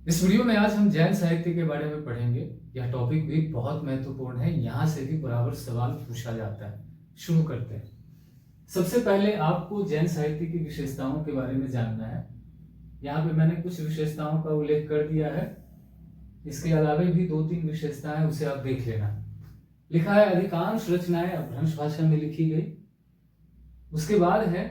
इस वीडियो में आज हम जैन साहित्य के बारे में पढ़ेंगे। यह टॉपिक भी बहुत महत्वपूर्ण है, यहाँ से भी बराबर सवाल पूछा जाता है। शुरू करते हैं। सबसे पहले आपको जैन साहित्य की विशेषताओं के बारे में जानना है। यहाँ पे मैंने कुछ विशेषताओं का उल्लेख कर दिया है, इसके अलावा भी 2-3 विशेषताएं उसे आप देख लेना। लिखा है अधिकांश रचनाएं अपभ्रंश भाषा में लिखी गई। उसके बाद है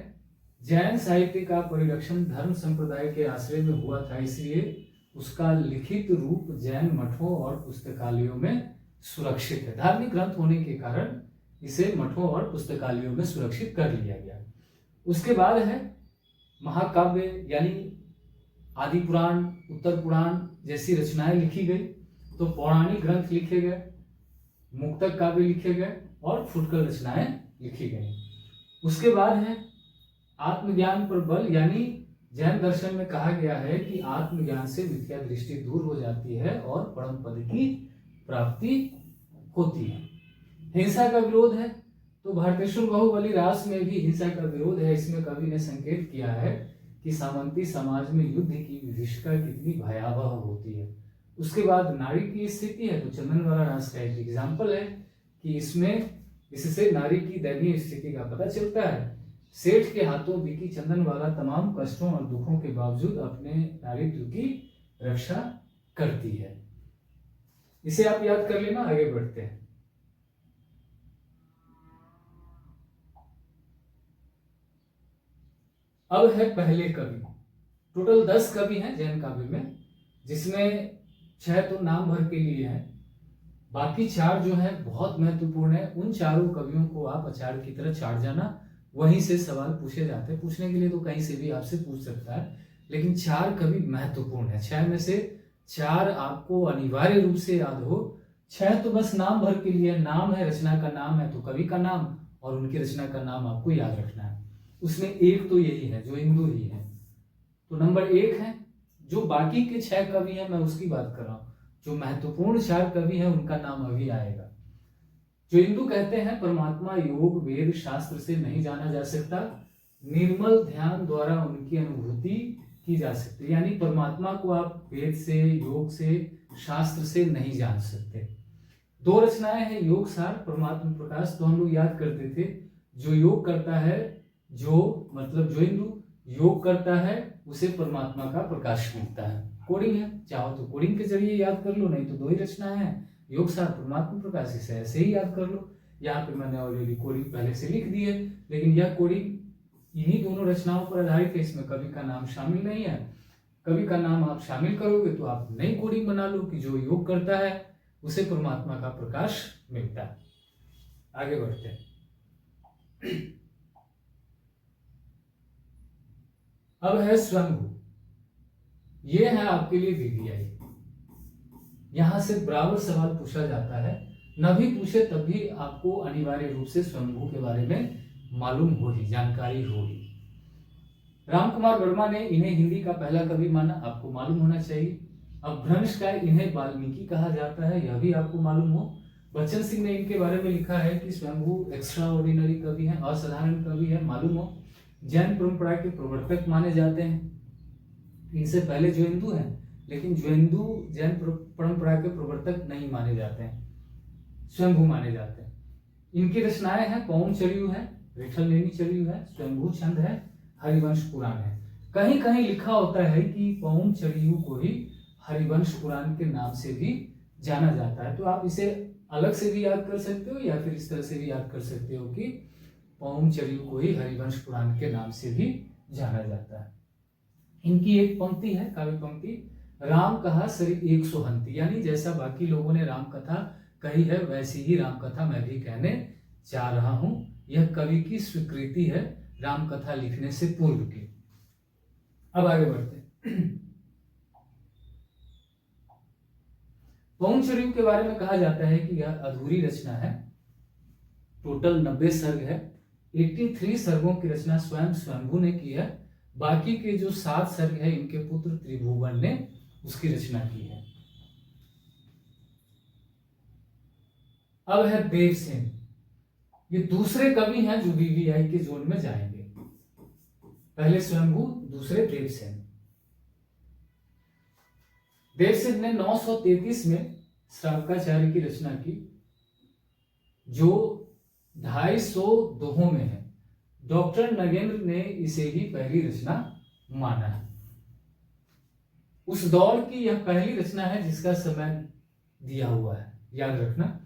जैन साहित्य का परिरक्षण धर्म संप्रदाय के आश्रय में हुआ था, इसलिए उसका लिखित रूप जैन मठों और पुस्तकालयों में सुरक्षित है। धार्मिक ग्रंथ होने के कारण इसे मठों और पुस्तकालयों में सुरक्षित कर लिया गया। उसके बाद है महाकाव्य यानी आदि पुराण, उत्तर पुराण जैसी रचनाएं लिखी गई। तो पौराणिक ग्रंथ लिखे गए, मुक्तक काव्य लिखे गए और फुटकर रचनाएं लिखी गई। उसके बाद है आत्मज्ञान पर बल, यानी जैन दर्शन में कहा गया है कि आत्मज्ञान से मिथ्या दृष्टि दूर हो जाती है और परम पद की प्राप्ति होती है। हिंसा का विरोध है, तो भारतेश्वर बाहुबली रास में भी हिंसा का विरोध है। इसमें कवि ने संकेत किया है कि सामंती समाज में युद्ध की विभीषिका कितनी भयावह होती है। उसके बाद नारी की स्थिति है, तो चंदनवाला रास का एक एग्जाम्पल है कि इससे नारी की दयनीय स्थिति का पता चलता है। सेठ के हाथों बिकी चंदनवाला तमाम कष्टों और दुखों के बावजूद अपने नारीत्व की रक्षा करती है। इसे आप याद कर लेना। आगे बढ़ते हैं। अब है पहले कवि। टोटल 10 कवि हैं जैन काव्य में, जिसमें 6 तो नाम भर के लिए हैं, बाकी 4 जो है बहुत महत्वपूर्ण है। उन चारों कवियों को आप अचार की तरह चाट जाना, वहीं से सवाल पूछे जाते हैं। पूछने के लिए तो कहीं से भी आपसे पूछ सकता है, लेकिन 4 कवि महत्वपूर्ण है। 6 में से 4 आपको अनिवार्य रूप से याद हो। 6 तो बस नाम भर के लिए, नाम है, रचना का नाम है तो कवि का नाम और उनकी रचना का नाम आपको याद रखना है। उसमें एक तो यही है जो इंदु ही है। तो नंबर 1 है। जो बाकी के 6 कवि हैं मैं उसकी बात कर रहा हूं। जो महत्वपूर्ण 4 कवि हैं उनका नाम अभी आएगा। जो हिंदू कहते हैं परमात्मा योग वेद शास्त्र से नहीं जाना जा सकता, निर्मल ध्यान द्वारा उनकी अनुभूति की जा सकती है। यानी परमात्मा को आप वेद से, योग से, शास्त्र से नहीं जान सकते। 2 रचनाएं हैं योग सार, परमात्मा प्रकाश, तो हम लोग याद करते थे जो योग करता है, जो हिंदू योग करता है उसे परमात्मा का प्रकाश मिलता है। कोडिंग है, चाहो तो कोडिंग के जरिए याद कर लो, नहीं तो 2 ही रचनाएं हैं योग सार, परमात्मा प्रकाश, इसे ऐसे ही याद कर लो। यहाँ पे मैंने ऑलरेडी कोडिंग पहले से लिख दी है, लेकिन यह कोडिंग इन्हीं दोनों रचनाओं पर आधारित है। इसमें कवि का नाम शामिल नहीं है। कवि का नाम आप शामिल करोगे तो आप नई कोडिंग बना लो कि जो योग करता है उसे परमात्मा का प्रकाश मिलता है। आगे बढ़ते हैं। अब है स्वयंभू। ये है आपके लिए वीवीआई। यहां से बराबर सवाल पूछा जाता है, न भी पूछे तब भी आपको अनिवार्य रूप से स्वयंभू के बारे में मालूम होगी, जानकारी होगी। रामकुमार वर्मा ने इन्हें हिंदी का पहला कवि माना, आपको मालूम होना चाहिए। अपभ्रंश का इन्हें वाल्मीकि कहा जाता है, यह भी आपको मालूम हो। बच्चन सिंह ने इनके बारे में लिखा है कि स्वयंभू एक्स्ट्रा ऑर्डिनरी कवि है, असाधारण कवि है, मालूम हो। जैन परंपरा के प्रवर्तक माने जाते हैं। इनसे पहले जो हिंदू हैं, लेकिन जो हिंदू जैन परंपरा के प्रवर्तक नहीं माने जाते हैं, स्वयंभू माने जाते हैं। इनकी रचनाएं हैं पौम चरियु है, विठल नेमी चरियु है, स्वयंभू छंद है, हरिवंश पुराण है। कहीं कहीं लिखा होता है कि पौम चरियु को ही हरिवंश पुराण के नाम से भी जाना जाता है। तो आप इसे अलग से भी याद कर सकते हो या फिर इस तरह से भी याद कर सकते हो कि पौम चरियु को ही हरिवंश पुराण के नाम से भी जाना जाता है। इनकी एक पंक्ति है, काव्य पंक्ति, राम कहा सरी 100 हंती, यानी जैसा बाकी लोगों ने राम कथा कही है वैसी ही राम कथा मैं भी कहने जा रहा हूं। यह कवि की स्वीकृति है राम कथा लिखने से पूर्व की। अब आगे बढ़ते हैं। पौम चरियु के बारे में कहा जाता है कि यह अधूरी रचना है। टोटल 90 सर्ग है। 83 सर्गों की रचना स्वयं स्वयंभू ने की है। बाकी के जो 7 सर्ग है इनके पुत्र त्रिभुवन ने उसकी रचना की है। अब है देवसेन। ये दूसरे कवि हैं जो वीवीआई के जोन में जाएंगे। पहले स्वयंभू, दूसरे देवसेन। देवसेन ने 933 में श्रावकाचार्य की रचना की, जो 250 दोहों में है। डॉक्टर नगेंद्र ने इसे ही पहली रचना माना है। उस दौर की यह पहली रचना है जिसका समय दिया हुआ है, याद रखना।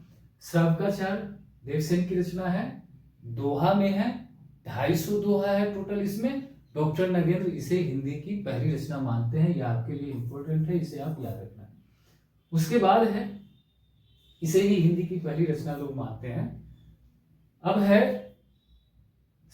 श्रावकाचार्य देवसेन की रचना है, दोहा में है, 250 दोहा है टोटल इसमें। डॉक्टर नगेंद्र इसे हिंदी की पहली रचना मानते हैं, यह आपके लिए इंपॉर्टेंट है, इसे आप याद रखना। उसके बाद है, इसे ही हिंदी की पहली रचना लोग मानते हैं। अब है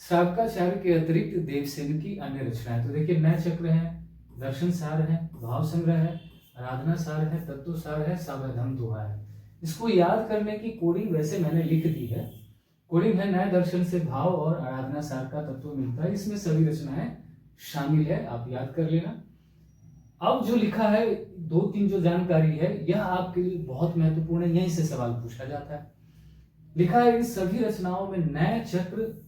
श्रावकाचार्य के अतिरिक्त देवसेन की अन्य रचनाएं। तो देखिए, नय चक्र है, दर्शन सार है, भाव संग्रह है, आराधना सार है, तत्व सार है, सावधान दोहा है। इसको याद करने की कोडिंग वैसे मैंने लिख दी है। कोडिंग है, नए दर्शन से भाव और आराधना सार का तत्व मिलता है, इसमें सभी रचनाएं शामिल है, आप याद कर लेना। अब जो लिखा है, 2-3 जो जानकारी है, यह आपके लिए बहुत महत्वपूर्ण है, यहीं से सवाल पूछा जाता है। लिखा है, इन सभी रचनाओं में नय चक्र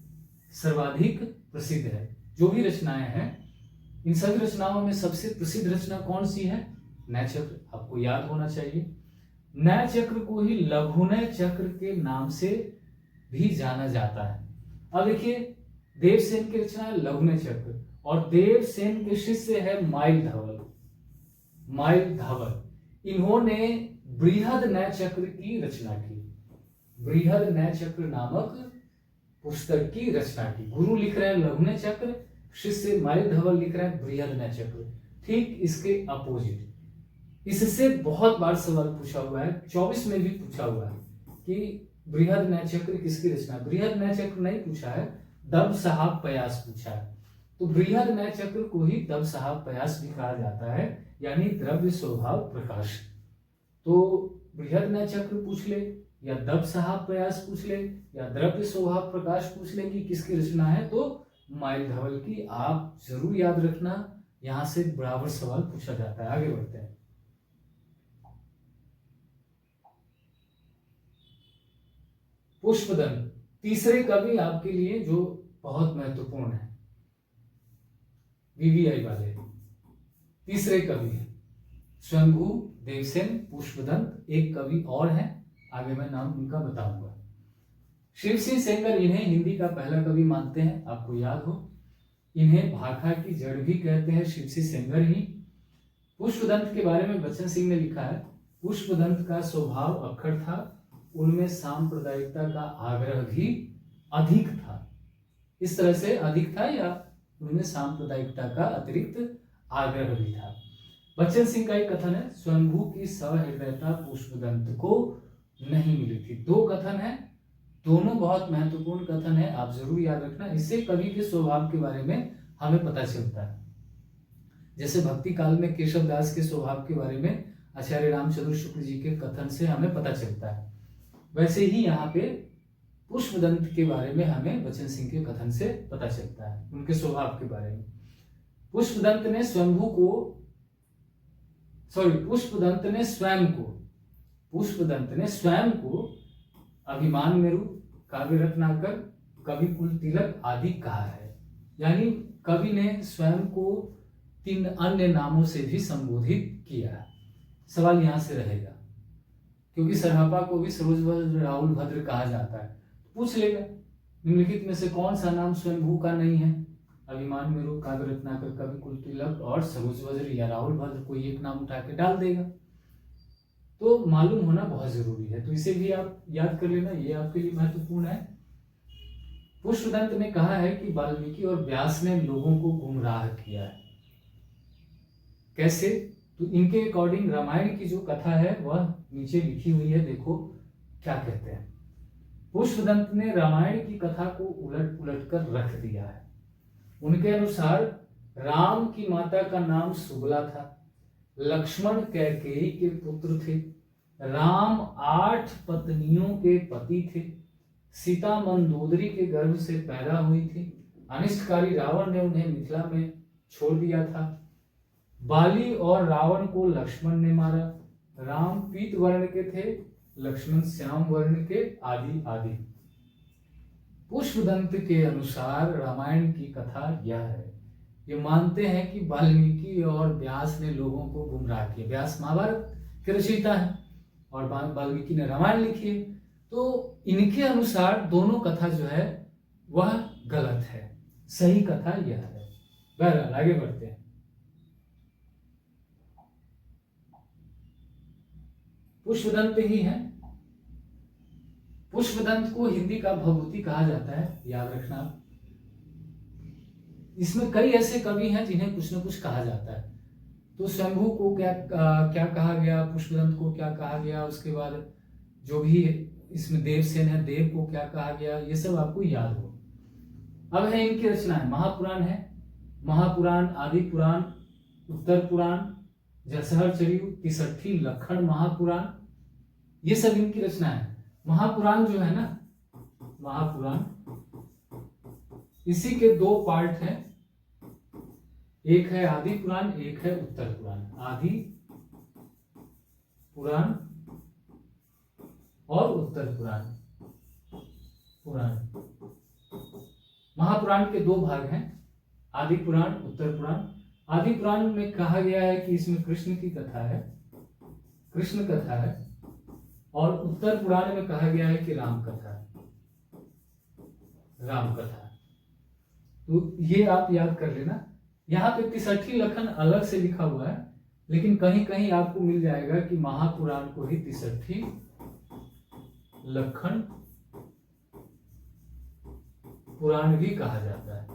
सर्वाधिक प्रसिद्ध है। जो भी रचनाएं हैं, इन सभी रचनाओं में सबसे प्रसिद्ध रचना कौन सी है? नय चक्र, आपको याद होना चाहिए। नय चक्र को ही लघुनय चक्र के नाम से भी जाना जाता है। अब देखिए, देवसेन की रचना है लघुनय चक्र, और देवसेन के शिष्य है माइल धवल। माइल धवल, इन्होंने बृहद नय चक्र की रचना की। बृहद नय चक्र नामक पुस्तक की रचना की। गुरु लिख रहे हैं लघुनय चक्र, शिष्य माइल धवल लिख रहे हैं बृहद नय चक्र। ठीक इसके अपोजिट, इससे बहुत बार सवाल पूछा हुआ है, 24 में भी पूछा हुआ है कि बृहद नय चक्र किसकी रचना। बृहद नय चक्र नहीं पूछा है, दब साहब पयास पूछा है। तो बृहद नय चक्र को ही दब साहब पयास भी कहा जाता है, यानी द्रव्य स्वभाव प्रकाश। तो बृहद नय चक्र पूछ ले, या दब साहब प्रयास पूछ ले, या द्रव्य स्वभाव प्रकाश पूछ ले कि किसकी रचना है, तो माइल धवल की। आप जरूर याद रखना, यहां से बराबर सवाल पूछा जाता है। आगे बढ़ते हैं। पुष्पदंत, तीसरे कवि आपके लिए जो बहुत महत्वपूर्ण है, वीवीआई वाले तीसरे कवि है स्वयंभू, देवसेन, पुष्पदंत। एक कवि और है, आगे मैं नाम उनका बताऊंगा। शिव सिंह सेंगर इन्हें हिंदी का पहला कवि मानते हैं, आपको याद हो। इन्हें भाखा की जड़ भी कहते हैं, शिव सिंह सेंगर ही। पुष्पदंत के बारे में बच्चन सिंह ने लिखा है, पुष्पदंत का स्वभाव अक्खड़ था, उनमें सांप्रदायिकता का आग्रह भी अधिक था। इस तरह से अधिक था, या उनमें सांप्रदायिकता का अतिरिक्त आग्रह भी था। बच्चन सिंह का एक कथन है, स्वयंभू की सहृदयता पुष्पदंत को नहीं मिली थी। 2 कथन है, दोनों बहुत महत्वपूर्ण कथन है, आप जरूर याद रखना। इससे कवि के स्वभाव के बारे में हमें पता चलता है। जैसे भक्ति काल में केशव दास के स्वभाव के बारे में आचार्य रामचंद्र शुक्ल जी के कथन से हमें पता चलता है, वैसे ही यहाँ पे पुष्पदंत के बारे में हमें बच्चन सिंह के कथन से पता चलता है, उनके स्वभाव के बारे में। पुष्पदंत ने स्वयं को अभिमान मेरु, काव्य रत्नाकर, कवि कुल तिलक आदि कहा है। यानी कवि ने स्वयं को 3 अन्य नामों से भी संबोधित किया है। सवाल यहां से रहेगा, क्योंकि सरहपा को भी सरोजभद्र, राहुल भद्र कहा जाता है, पूछ लेगा निम्नलिखित में से कौन सा नाम स्वयंभू का नहीं है। अभिमान मेरु, काव्य रत्नाकर, कवि कुल तिलक और सरोजभद्र या राहुल भद्र, कोई एक नाम उठा के डाल देगा। तो मालूम होना बहुत जरूरी है, तो इसे भी आप याद कर लेना, ये आपके लिए महत्वपूर्ण है। पुष्पदंत ने कहा है कि वाल्मीकि और व्यास ने लोगों को गुमराह किया है। कैसे? तो इनके अकॉर्डिंग रामायण की जो कथा है वह नीचे लिखी हुई है, देखो क्या कहते हैं। पुष्पदंत ने रामायण की कथा को उलट पुलट कर रख दिया है। उनके अनुसार राम की माता का नाम सुबला था, लक्ष्मण कैकेयी के पुत्र थे, राम 8 पत्नियों के पति थे, सीता मंदोदरी के गर्भ से पैदा हुई थी, अनिष्टकारी रावण ने उन्हें मिथिला में छोड़ दिया था, बाली और रावण को लक्ष्मण ने मारा, राम पीत वर्ण के थे, लक्ष्मण श्याम वर्ण के, आदि आदि। पुष्पदंत के अनुसार रामायण की कथा यह है। ये मानते हैं कि वाल्मीकि और व्यास ने लोगों को गुमराह किया। व्यास महाभारत के रचयिता है और वाल्मीकि ने रामायण लिखी है, तो इनके अनुसार दोनों कथा जो है वह गलत है, सही कथा यह है। बहरहाल आगे बढ़ते हैं। पुष्पदंत ही है। पुष्पदंत को हिंदी का भभूति कहा जाता है, याद रखना। इसमें कई ऐसे कवि हैं जिन्हें कुछ न कुछ कहा जाता है। तो शंभू को क्या कहा गया, पुष्पदंत को क्या कहा गया, उसके बाद जो भी इसमें देवसेन है, देव को क्या कहा गया, ये सब आपको याद हो। अब है इनकी रचनाएं। महापुराण है, महापुराण, आदि पुराण, उत्तर पुराण, जसहर चरियु, तिसठी, लखन महापुराण, ये सब इनकी रचनाएं। महापुराण जो है ना, महापुराण, इसी के दो पार्ट हैं, एक है आदि पुराण, एक है उत्तर पुराण। आदि पुराण और उत्तर पुराण। महापुराण के दो भाग हैं, आदि पुराण, उत्तर पुराण। आदि पुराण में कहा गया है कि इसमें कृष्ण की कथा है, कृष्ण कथा है, और उत्तर पुराण में कहा गया है कि राम कथा है, राम कथा। तो ये आप याद कर लेना। यहाँ पे तिसठी लखन अलग से लिखा हुआ है, लेकिन कहीं कहीं आपको मिल जाएगा कि महापुराण को ही तिसठी लखन पुराण भी कहा जाता है।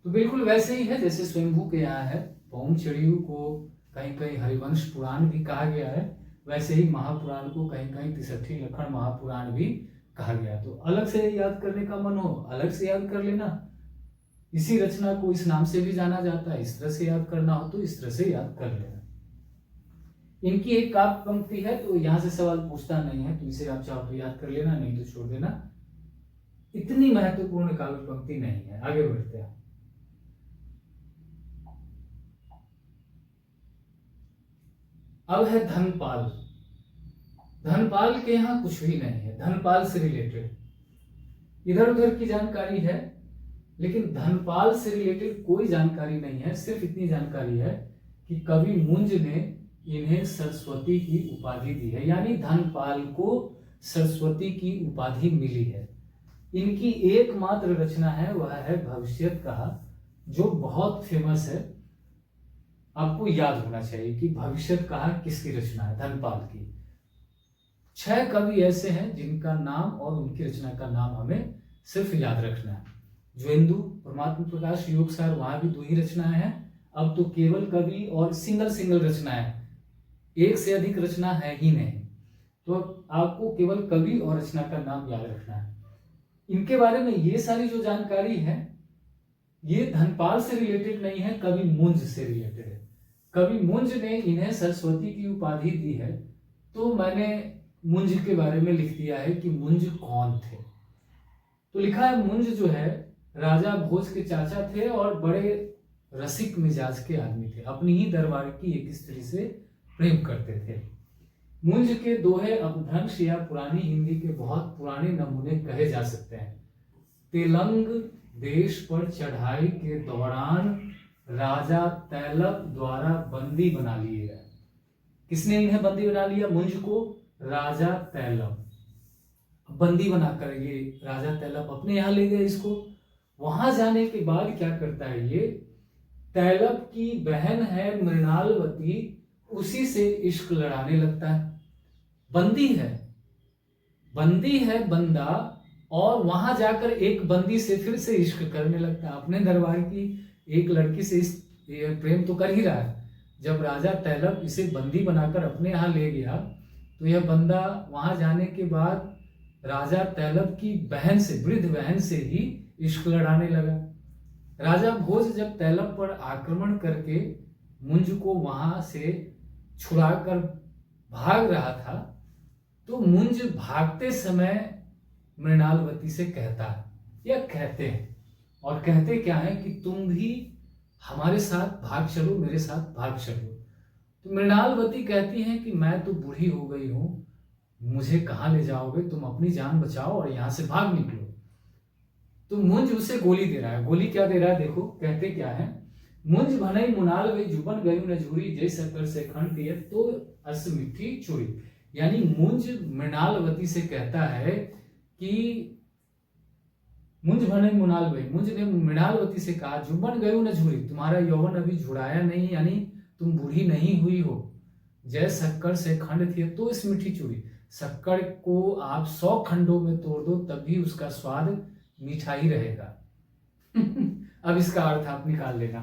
तो बिल्कुल वैसे ही है जैसे स्वयंभू के यहाँ है, पौम चड़ियू को कहीं कहीं हरिवंश पुराण भी कहा गया है, वैसे ही महापुराण को कहीं कहीं तिसठी लखन महापुराण भी कहा गया। तो अलग से याद करने का मन हो अलग से याद कर लेना। इसी रचना को इस नाम से भी जाना जाता है, इस तरह से याद करना हो तो इस तरह से याद कर लेना। इनकी एक काव्य पंक्ति है, तो यहां से सवाल पूछता नहीं है, तो इसे आप चाहो तो याद कर लेना, नहीं तो छोड़ देना। इतनी महत्वपूर्ण काव्य पंक्ति नहीं है। आगे बढ़ते हैं। अब है धनपाल। धनपाल के यहाँ कुछ भी नहीं है, धनपाल से रिलेटेड इधर उधर की जानकारी है, लेकिन धनपाल से रिलेटेड कोई जानकारी नहीं है। सिर्फ इतनी जानकारी है कि कवि मुंज ने इन्हें सरस्वती की उपाधि दी है, यानी धनपाल को सरस्वती की उपाधि मिली है। इनकी एकमात्र रचना है वह है भविष्यत कहा, जो बहुत फेमस है। आपको याद होना चाहिए कि भविष्यत कहा किसकी रचना है, धनपाल की। 6 कवि ऐसे हैं जिनका नाम और उनकी रचना का नाम हमें सिर्फ याद रखना है। ज्वेंदु, परमात्मा प्रकाश, योगसार, वहां भी 2 ही रचनाएं हैं। अब तो केवल कवि और सिंगल रचनाएं, एक से अधिक रचना है ही नहीं। तो आपको केवल कवि और रचना का नाम याद रखना है। इनके बारे में ये सारी जो जानकारी है ये धनपाल से रिलेटेड नहीं है, कवि मुंज से रिलेटेड है। कवि मुंज ने इन्हें सरस्वती की उपाधि दी है, तो मैंने मुंज के बारे में लिख दिया है कि मुंज कौन थे। तो लिखा है मुंज जो है राजा भोज के चाचा थे और बड़े रसिक मिजाज के आदमी थे, अपनी ही दरबार की एक स्त्री से प्रेम करते थे। मुंज के दोहे अपभ्रंश या पुरानी हिंदी के बहुत पुराने नमूने कहे जा सकते हैं। तेलंग देश पर चढ़ाई के दौरान राजा तैलप द्वारा बंदी बना लिए गए। किसने इन्हें बंदी बना लिया? मुंज को राजा तैलप बंदी बनाकर ये राजा तैलप अपने यहाँ ले गए इसको। वहां जाने के बाद क्या करता है ये, तैलप की बहन है मृणालवती, उसी से इश्क लड़ाने लगता है। बंदी है बंदा, और वहां जाकर एक बंदी से फिर से इश्क करने लगता है। अपने दरबार की एक लड़की से प्रेम तो कर ही रहा है। जब राजा तैलप इसे बंदी बनाकर अपने यहाँ ले गया तो यह बंदा वहां जाने के बाद राजा तैलप की बहन से, वृद्ध बहन से ही इश्क लड़ाने लगा। राजा भोज जब तैलप पर आक्रमण करके मुंज को वहां से छुड़ाकर भाग रहा था, तो मुंज भागते समय मृणालवती से कहता है, या कहते हैं, और कहते क्या है कि तुम भी हमारे साथ भाग चलो, मेरे साथ भाग चलो। तो मृणालवती कहती हैं कि मैं तो बूढ़ी हो गई हूं, मुझे कहां ले जाओगे, तुम अपनी जान बचाओ और यहां से भाग निकलो। तो मुंज उसे गोली दे रहा है। गोली क्या दे रहा है देखो, कहते क्या है, मुंज भनई मुनाल गई जुबन गई नजूरी जय शक्कर से खंड दिए तो अस मिठी चूड़ी। यानी मुंज मृणालवती से कहता है कि मुंज भनई मुनाल गई, मुंज ने मृणालवती से कहा जुबन गई नजूरी, तुम्हारा यौवन अभी झुराया नहीं, यानी तुम बूढ़ी नहीं हुई हो, जय शक्कर से खंड थी तो इस मीठी चूड़ी, शक्कर को आप 100 खंडों में तोड़ दो तब भी उसका स्वाद मीठा ही रहेगा। अब इसका अर्थ आप निकाल लेना,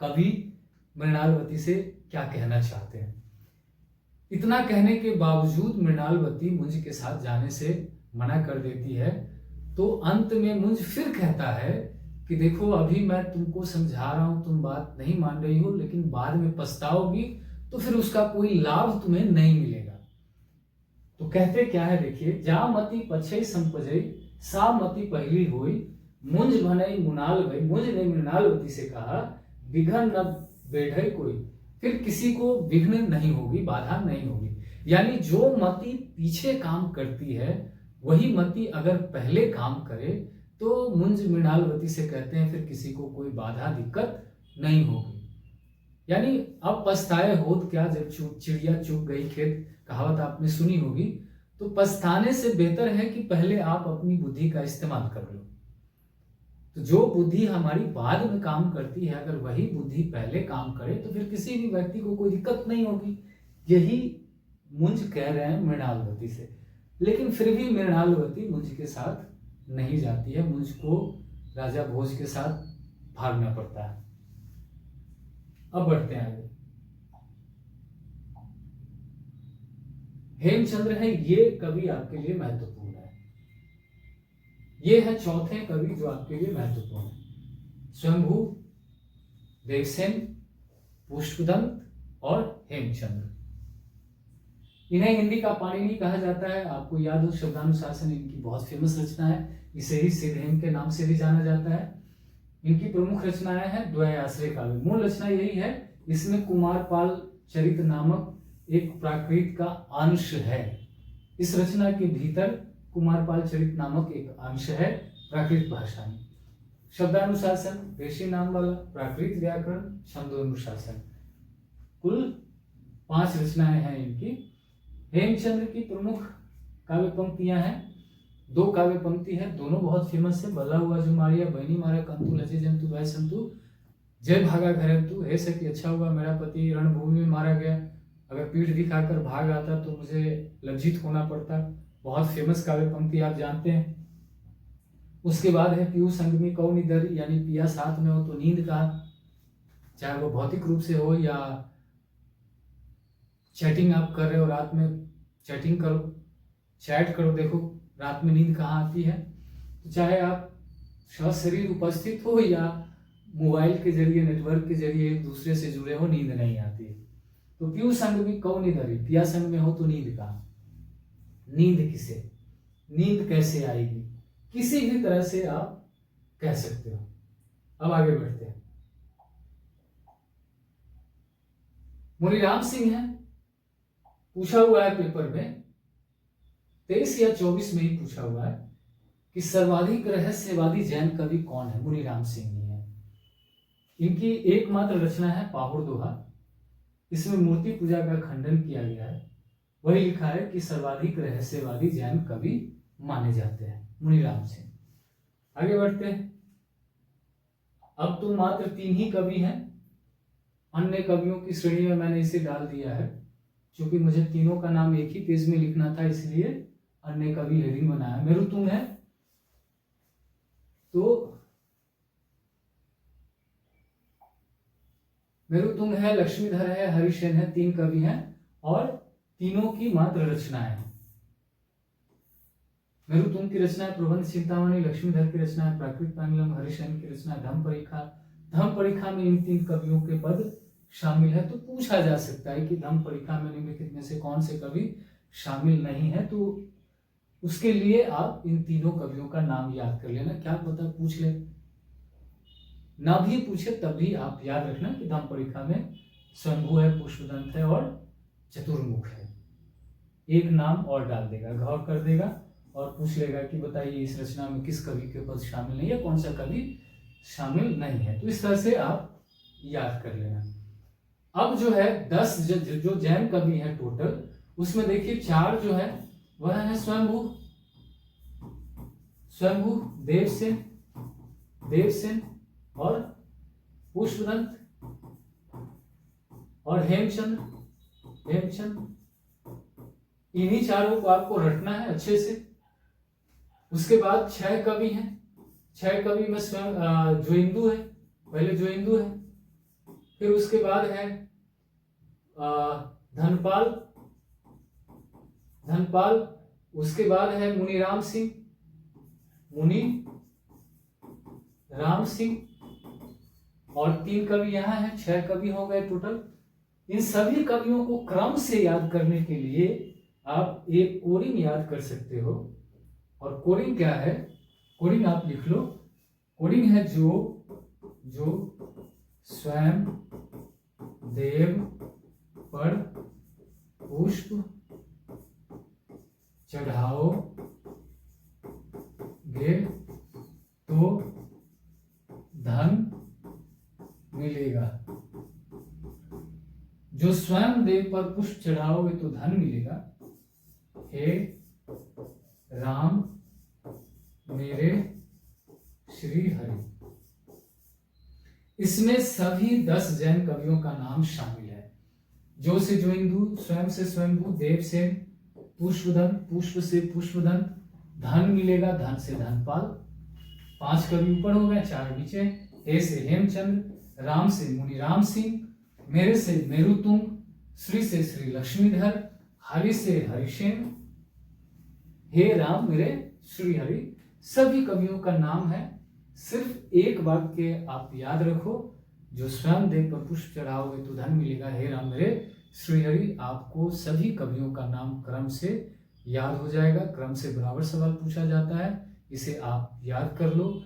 कवि मृणालवती से क्या कहना चाहते हैं। इतना कहने के बावजूद मृणालवती मुंज के साथ जाने से मना कर देती है। तो अंत में मुंज फिर कहता है कि देखो अभी मैं तुमको समझा रहा हूं, तुम बात नहीं मान रही हो, लेकिन बाद में पछताओगी तो फिर उसका कोई लाभ तुम्हें नहीं मिलेगा। तो कहते क्या है देखिए, जा मती पछई संपजई सा मती पहली हुई, मुंज भनई मुनाल गई, मुंज ने मृणालवती से कहा विघ्न न बैठे कोई, फिर किसी को विघ्न नहीं होगी, बाधा नहीं होगी। यानी जो मती पीछे काम करती है वही मती अगर पहले काम करे तो मुंज मृणालवती से कहते हैं फिर किसी को कोई बाधा दिक्कत नहीं होगी। यानी अब पछताए होत क्या जब चिड़िया चुग गई खेत, कहावत आपने सुनी होगी। तो पछताने से बेहतर है कि पहले आप अपनी बुद्धि का इस्तेमाल कर लो। तो जो बुद्धि हमारी बाद में काम करती है, अगर वही बुद्धि पहले काम करे तो फिर किसी भी व्यक्ति को कोई दिक्कत नहीं होगी। यही मुंज कह रहे हैं मृणालवती से। लेकिन फिर भी मृणालवती मुंज के साथ नहीं जाती है, मुंज को राजा भोज के साथ भागना पड़ता है। अब बढ़ते हैं आगे। हेमचंद्र है ये कवि आपके लिए महत्वपूर्ण है। ये है चौथे कवि जो आपके लिए महत्वपूर्ण है, स्वयंभू, देवसेन, पुष्पदंत और हेमचंद्र। इन्हें हिंदी का पाणिनि कहा जाता है। आपको याद हो शब्दानुशासन इनकी बहुत फेमस रचना है, इसे ही सिद्धहेम के नाम से भी जाना जाता है। इनकी प्रमुख रचनाएं हैं द्वयाश्रय काव्य। मूल रचना यही है, इसमें कुमारपाल चरित नामक एक प्राकृत का अंश है। इस रचना के भीतर कुमारपाल चरित नामक एक अंश है प्राकृत भाषा में। शब्दानुशासन, देशी नाम वाला, प्राकृत व्याकरण, छंदोनुशासन, कुल 5 रचनाएं हैं इनकी। हेमचंद्र की प्रमुख काव्य पंक्तियां हैं, 2 काव्य पंक्ति है, दोनों बहुत फेमस है। भला हुआ जो मारिया बहनी मारा कंतु लचे जंतु भय संतु, जय भागा घरंतु, हे सखी अच्छा हुआ मेरा पति रणभूमि में मारा गया, अगर पीठ दिखाकर भाग आता तो मुझे लज्जित होना पड़ता। बहुत फेमस काव्य पंक्ति आप जानते हैं। उसके बाद है पीयू संग में कौ निदर, यानी पिया साथ में हो तो नींद का, चाहे वो भौतिक रूप से हो या चैटिंग आप कर रहे हो, रात में चैटिंग करो, चैट करो, देखो रात में नींद कहाँ आती है। तो चाहे आप शरीर उपस्थित हो या मोबाइल के जरिए, नेटवर्क के जरिए एक दूसरे से जुड़े हो, नींद नहीं आती। तो पीयू संग में कौ निदरी, पिया संग में हो तो नींद का, नींद किसे, नींद कैसे आएगी, किसी भी तरह से आप कह सकते हो। अब आगे बढ़ते हैं। मुनीराम सिंह है, पूछा हुआ है पेपर में 23 या 24 में ही पूछा हुआ है कि सर्वाधिक रहस्यवादी जैन कवि कौन है। मुनीराम सिंह ही है। इनकी एकमात्र रचना है पाहुड़ दोहा, इसमें मूर्ति पूजा का खंडन किया गया है। वही लिखा है कि सर्वाधिक रहस्यवादी जैन कवि माने जाते हैं मुनीराम सिंह। आगे बढ़ते हैं। अब तो मात्र 3 ही कवि हैं, अन्य कवियों की श्रेणी में मैंने इसे डाल दिया है, क्योंकि मुझे तीनों का नाम एक ही पेज में लिखना था, इसलिए अन्य कवि हेडिंग बनाया। मेरुतुंग है, तो मेरुतुंग है, लक्ष्मीधर है, हरिसेन है, 3 कवि हैं और तीनों की मात्र रचनाएं हैं। मेरुतुंग की रचना है प्रबंध चिंतामणि, लक्ष्मीधर की रचना है प्राकृत पैंगलम, हरिसेन की रचना है धम्म परीक्षा। धम्म परीक्षा में इन 3 कवियों के पद शामिल है। तो पूछा जा सकता है कि धम्म परीक्षा में निम्नलिखित में से कौन से कवि शामिल नहीं है, तो उसके लिए आप इन तीनों कवियों का नाम याद कर लेना। क्या पता पूछ ले, ना भी पूछे तब भी आप याद रखना कि धम्म परीक्षा में स्वयंभू है, पुष्पदंत है और चतुर्मुख है। एक नाम और डाल देगा, गौर कर देगा और पूछ लेगा कि बताइए इस रचना में किस कवि के पद शामिल नहीं है, कौन सा कवि शामिल नहीं है। तो इस तरह से आप याद कर लेना। अब जो है 10 जो जैन कवि है टोटल, उसमें देखिए 4 जो है वह है स्वयंभू, देवसेन और पुष्पदंत और हेमचंद। इन्हीं चारों को आपको रटना है अच्छे से। उसके बाद 6 कवि हैं। 6 कवि में स्वयं जोइंदू है, पहले जोइंदू है, फिर उसके बाद है धनपाल, उसके बाद है मुनीराम सिंह, और 3 कवि यहाँ हैं, 6 कवि हो गए टोटल। इन सभी कवियों को क्रम से याद करने के लिए आप एक कोडिंग याद कर सकते हो। और कोडिंग क्या है? कोडिंग आप लिख लो। कोडिंग है जो स्वयं देव पर पुष्प चढ़ाओगे तो धन मिलेगा। जो स्वयं देव पर पुष्प चढ़ाओगे तो धन मिलेगा। हे राम मेरे श्री हरि। इसमें सभी 10 जैन कवियों का नाम शामिल है। जो से जोइंदू, स्वयं से स्वयंभू, देव से पुष्पदंत, पुष्प से पुष्पदंत, धन मिलेगा, धन से धनपाल। 5 कवि ऊपर हो गए, 4 नीचे। हे से हेमचंद, राम से मुनीराम सिंह, मेरे से मेरुतुंग, श्री से श्री लक्ष्मीधर, हरि से हरिसेन। हे राम मेरे श्री हरि। सभी कवियों का नाम है। सिर्फ एक वाक्य आप याद रखो, जो स्वयं देव पर पुष्प चढ़ाओगे तो धन मिलेगा, हे राम मेरे श्री हरि। आपको सभी कवियों का नाम क्रम से याद हो जाएगा। क्रम से बराबर सवाल पूछा जाता है, इसे आप याद कर लो।